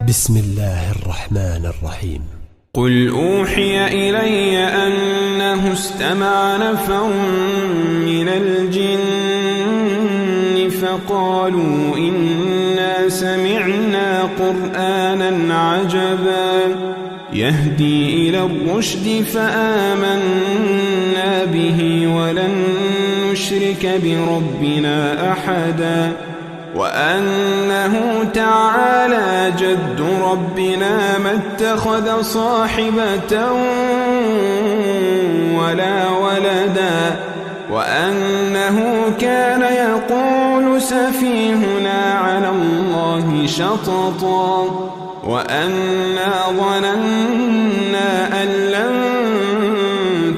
بسم الله الرحمن الرحيم. قل أوحي إلي أنه استمع نفر من الجن فقالوا إنا سمعنا قرآنا عجبا يهدي إلى الرشد فآمنا به ولن نشرك بربنا أحدا وأنه تعالى جد ربنا ما اتخذ صاحبة ولا ولدا وأنه كان يقول سفيهنا على الله شططا وأنا ظننا أن لن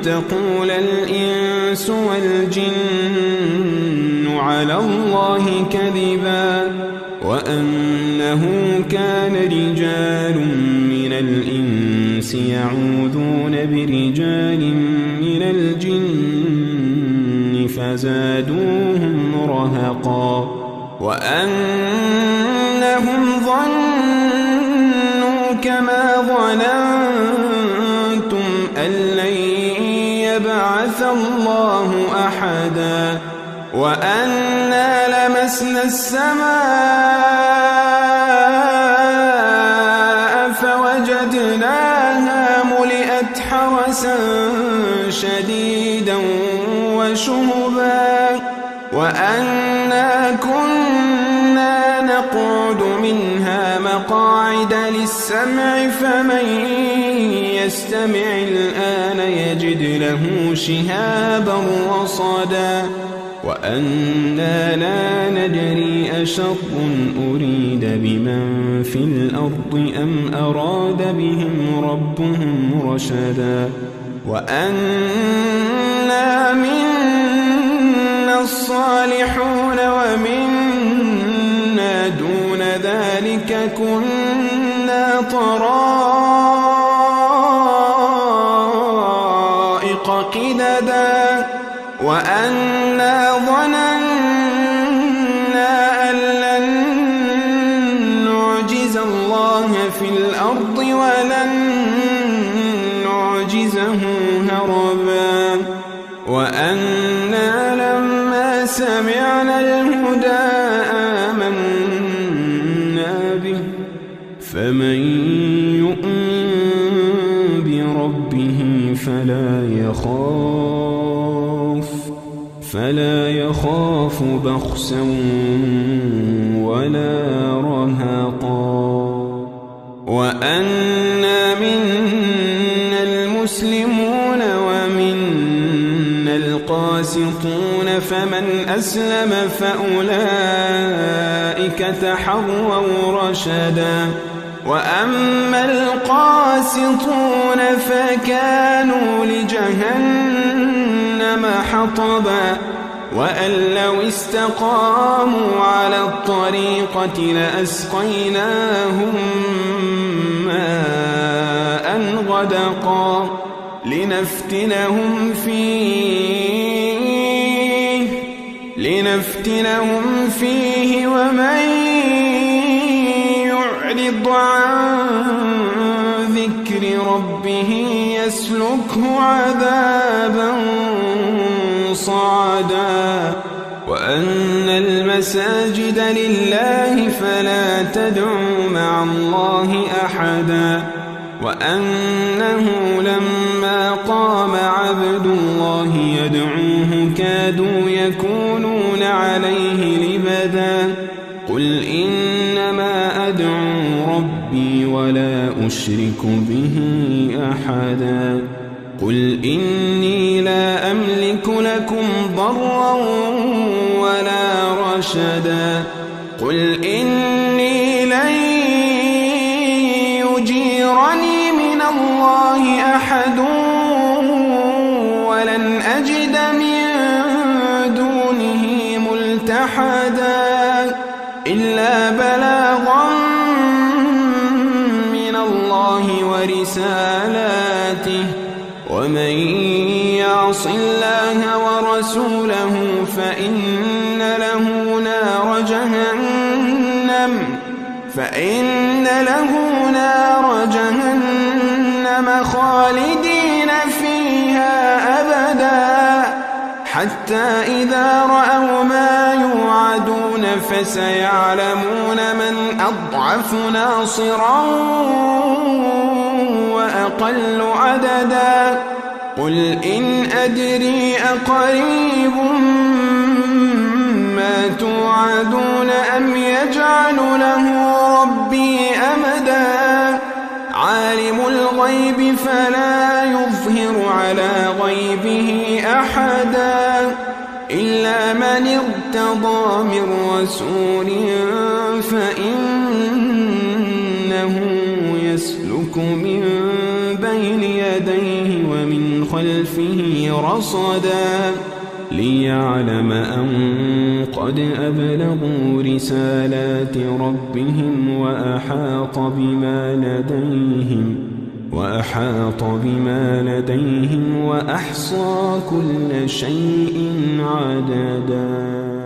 تقول الإنس والجن على الله كذبا وأنه كان رجال من الإنس يعوذون برجال من الجن فزادوهم رهقا وأنهم ظنوا كما ظننتم أن لن يبعث الله أحدا وأنا لمسنا السماء فوجدناها ملئت حرسا شديدا وشهبا وأنا كنا نقعد منها مقاعد للسمع فمن يستمع الآن يجد له شهابا رصدا وأنا لا ندري أشر أريد بمن في الأرض أم أراد بهم ربهم رشدا وأنا منا الصالحون ومنا دون ذلك كنا طرائق قددا وأنا ظننا أن لن نعجز الله في الأرض ولن نعجزه هربا وأنا لما سمعنا الهدى آمنا به فمن يؤمن بربه فلا يخاف بخسا ولا رهقا وأنا منا المسلمون ومنا القاسطون فمن أسلم فأولئك تحروا رشدا وأما القاسطون فكانوا لجهنم حطبا وأن لو استقاموا على الطريقة لأسقيناهم ماء غدقا لنفتنهم فيه ومن يعرض عن ذكر ربه يسلكه عذابا صعدا وأن المساجد لله فلا تدعوا مع الله أحدا وأنه لما قام عبد الله يدعوه كادوا يكونون عليه لبدا قل إنما أدعو ربي ولا أشرك به أحدا قل إني لا أملك لكم ضرا ولا رشدا قل إني لن يجيرني من الله أحد ولن أجد من دونه ملتحدا إلا بلاغا من الله ورسالاته ومن يعص الله ورسوله فإن له ما يوعدون فسيعلمون من أضعف ناصرا وأقل عددا قل إن أدري أقريب ما توعدون أم يجعل له ربي أمدا عالم الغيب فلا يظهر على غيبه أحدا إلا من ارتضى من رسول فإنه يسلك من بين يديه ومن خلفه رصدا ليعلم أن قد أبلغوا رسالات ربهم وأحاط بما لديهم وأحصى كل شيء عددا.